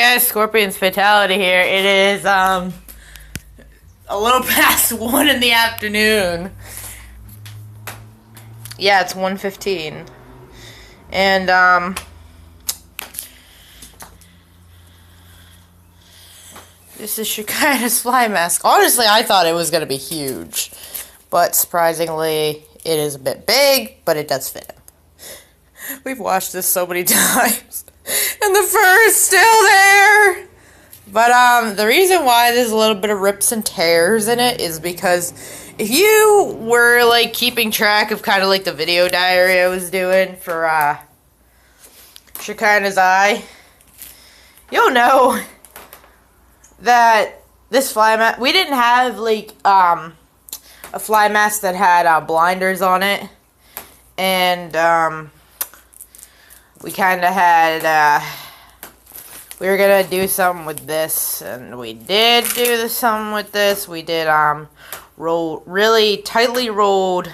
Guys, Scorpion's Fatality here. It is, a little past 1 in the afternoon. Yeah, it's 1:15. And, this is Shekinah's fly mask. Honestly, I thought it was going to be huge. But, surprisingly, it is a bit big, but it does fit him. We've watched this so many times. And the fur is still there! But, the reason why there's a little bit of rips and tears in it is because if you were, like, keeping track of kind of like the video diary I was doing for, Shekinah's eye, you'll know that this fly mask, we didn't have, like, a fly mask that had, blinders on it. And, we kind of had, we were going to do something with this, and we did do something with this. We did, really tightly rolled,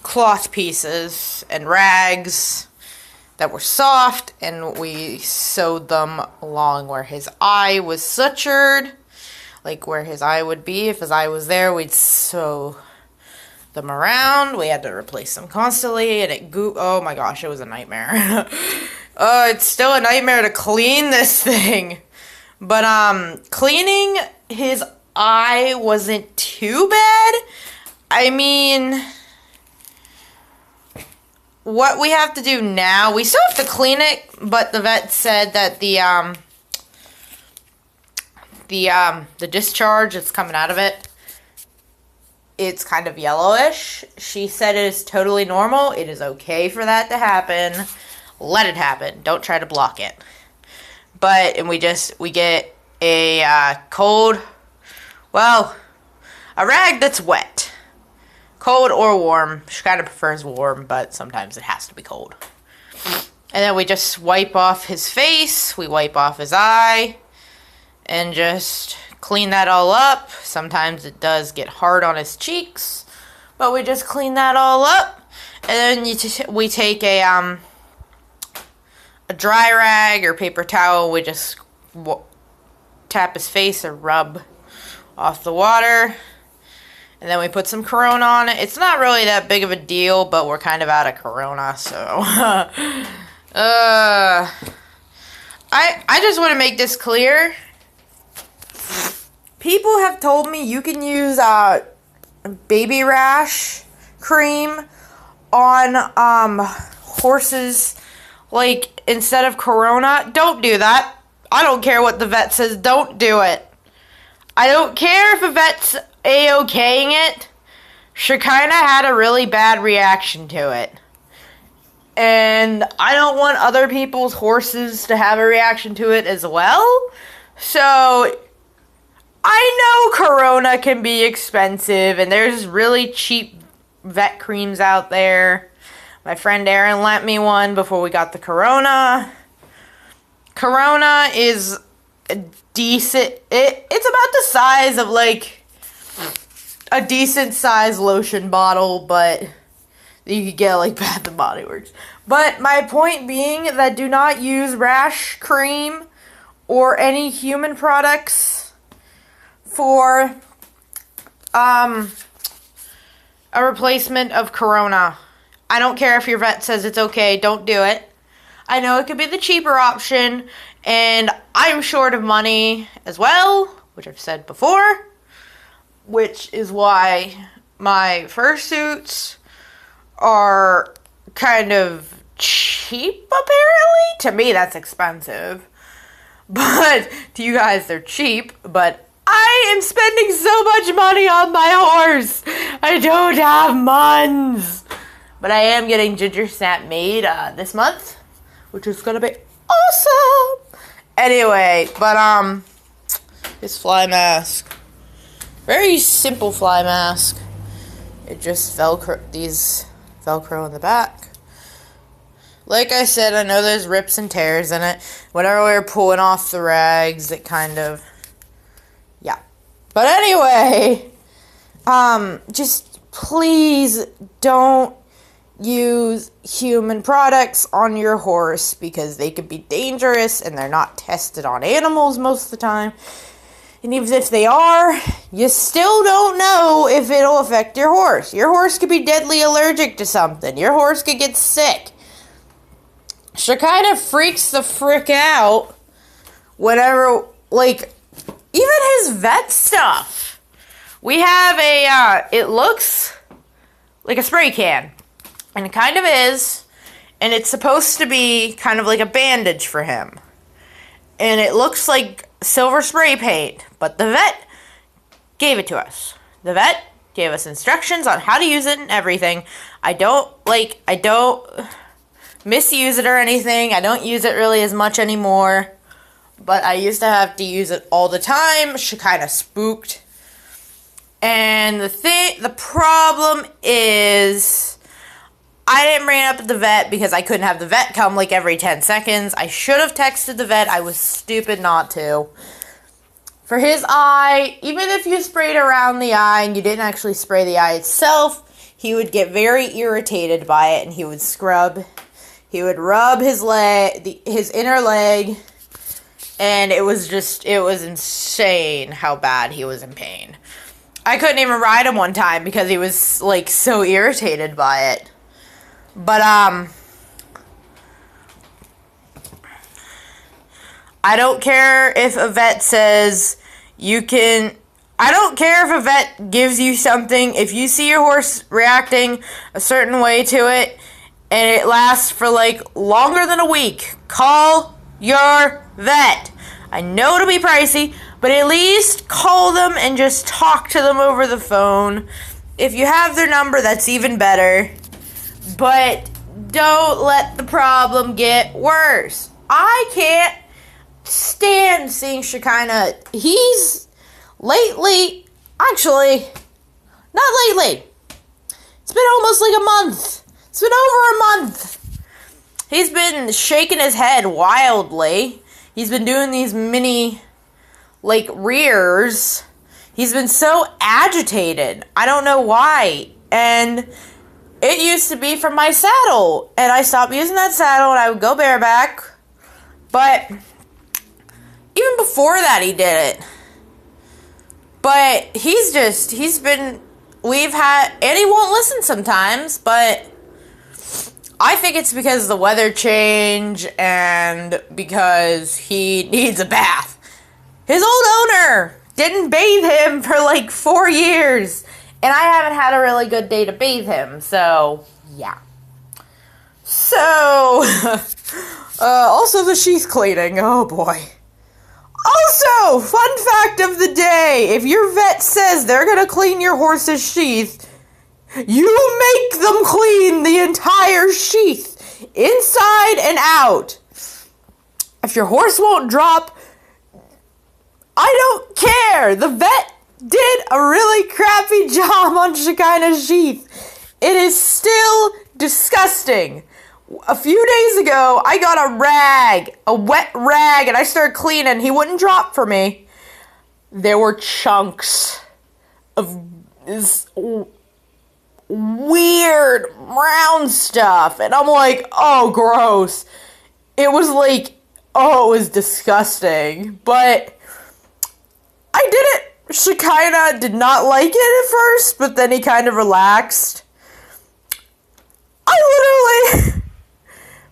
cloth pieces and rags that were soft, and we sewed them along where his eye was sutured, like where his eye would be. If his eye was there, we'd sew them around. We had to replace them constantly, and oh my gosh, it was a nightmare. It's still a nightmare to clean this thing. But, cleaning his eye wasn't too bad. I mean, what we have to do now, we still have to clean it, but the vet said that the discharge that's coming out of it, it's kind of yellowish. She said it is totally normal. It is okay for that to happen. Let it happen. Don't try to block it. And we get a cold, well, a rag that's wet. Cold or warm. She kind of prefers warm, but sometimes it has to be cold. And then we just wipe off his face. We wipe off his eye. And just clean that all up. Sometimes it does get hard on his cheeks, but we just clean that all up. And then we take a dry rag or paper towel. We just tap his face or rub off the water. And then we put some Corona on it. It's not really that big of a deal, but we're kind of out of Corona, so I just want to make this clear. People have told me you can use baby rash cream on horses, like, instead of Corona. Don't do that. I don't care what the vet says. Don't do it. I don't care if a vet's A-okaying it. Shekinah had a really bad reaction to it. And I don't want other people's horses to have a reaction to it as well. So I know Corona can be expensive, and there's really cheap vet creams out there. My friend Aaron lent me one before we got the Corona. Corona is a decent, it's about the size of, like, a decent size lotion bottle, but you could get, like, Bath and Body Works. But my point being that do not use rash cream or any human products for a replacement of Corona. I don't care if your vet says it's okay, don't do it. I know it could be the cheaper option, and I'm short of money as well, which I've said before, which is why my fursuits are kind of cheap, apparently. To me, that's expensive, but to you guys, they're cheap. But I am spending so much money on my horse. I don't have muns. But I am getting Ginger Snap made this month, which is going to be awesome. Anyway, but this fly mask. Very simple fly mask. It just Velcro in the back. Like I said, I know there's rips and tears in it. Whenever we were pulling off the rags, it kind of, yeah. But anyway, just please don't use human products on your horse because they could be dangerous and they're not tested on animals most of the time. And even if they are, you still don't know if it'll affect your horse. Your horse could be deadly allergic to something. Your horse could get sick. She kind of freaks the frick out whenever, like, even his vet stuff. We have it looks like a spray can. And it kind of is. And it's supposed to be kind of like a bandage for him. And it looks like silver spray paint. But the vet gave it to us. The vet gave us instructions on how to use it and everything. I don't misuse it or anything. I don't use it really as much anymore. But I used to have to use it all the time. She kind of spooked. And the problem is, I didn't bring it up at the vet because I couldn't have the vet come like every 10 seconds. I should have texted the vet. I was stupid not to. For his eye, even if you sprayed around the eye and you didn't actually spray the eye itself, he would get very irritated by it and he would scrub. He would rub his leg, his inner leg, and it was insane how bad he was in pain. I couldn't even ride him one time because he was like so irritated by it. But I don't care if a vet says I don't care if a vet gives you something. If you see your horse reacting a certain way to it and it lasts for like longer than a week, call your vet. I know it'll be pricey, but at least call them and just talk to them over the phone. If you have their number, that's even better. But don't let the problem get worse. I can't stand seeing Shekinah. He's lately, actually, not lately. It's been almost like a month. It's been over a month. He's been shaking his head wildly. He's been doing these mini, like, rears. He's been so agitated. I don't know why. And it used to be from my saddle. And I stopped using that saddle and I would go bareback. But even before that, he did it. But and he won't listen sometimes, but I think it's because of the weather change and because he needs a bath. His old owner didn't bathe him for like 4 years, and I haven't had a really good day to bathe him, so yeah. So, also the sheath cleaning, oh boy. Also, fun fact of the day, if your vet says they're gonna clean your horse's sheath, you make them clean the entire sheath, inside and out. If your horse won't drop, I don't care. The vet did a really crappy job on Shekinah's sheath. It is still disgusting. A few days ago, I got a wet rag, and I started cleaning. He wouldn't drop for me. There were chunks of this weird brown stuff, and I'm like, oh, gross. It was disgusting, but I did it. Shekinah did not like it at first, but then he kind of relaxed. I literally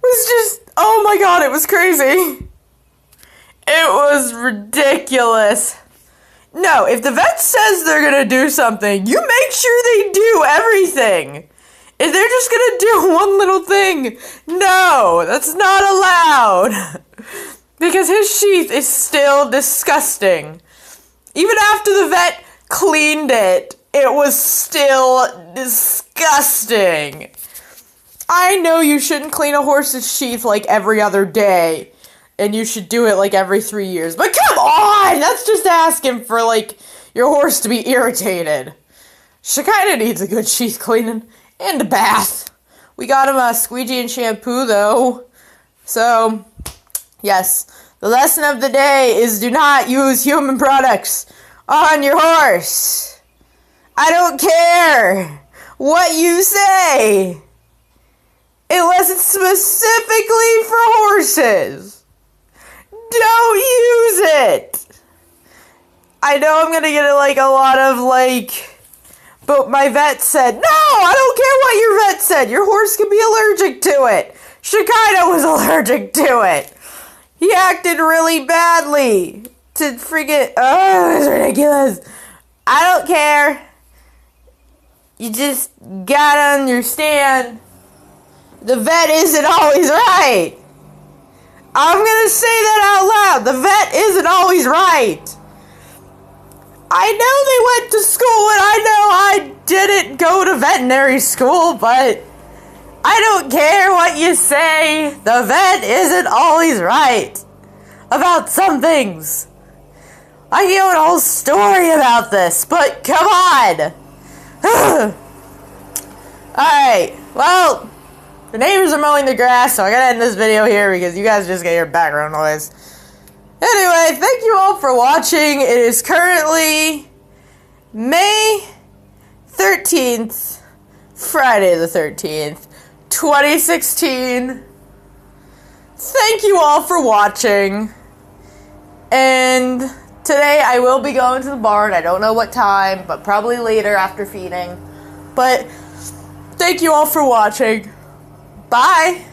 was just, oh my god, it was crazy. It was ridiculous. No, if the vet says they're gonna do something, you make sure they do everything. If they're just gonna do one little thing, no, that's not allowed. Because his sheath is still disgusting. Even after the vet cleaned it, it was still disgusting. I know you shouldn't clean a horse's sheath like every other day, and you should do it like every 3 years. But come on! That's just asking for, like, your horse to be irritated. Shekinah needs a good sheath cleaning and a bath. We got him a squeegee and shampoo, though. So, yes, the lesson of the day is do not use human products on your horse. I don't care what you say. unless it's specifically for horses. Don't use it. I know I'm gonna get like a lot of like, but my vet said, no, I don't care what your vet said. Your horse can be allergic to it. Shikaido was allergic to it. He acted really badly to freaking, oh, it's ridiculous. I don't care. You just gotta understand, the vet isn't always right. I'm gonna say that out loud. The vet isn't always right. I know they went to school, and I know I didn't go to veterinary school, but I don't care what you say. The vet isn't always right about some things. I can go a whole story about this, but come on. Alright, well, the neighbors are mowing the grass, so I gotta end this video here because you guys just get your background noise. Anyway, thank you all for watching. It is currently May 13th, Friday the 13th, 2016. Thank you all for watching. And today I will be going to the barn. I don't know what time, but probably later after feeding. But thank you all for watching. Bye.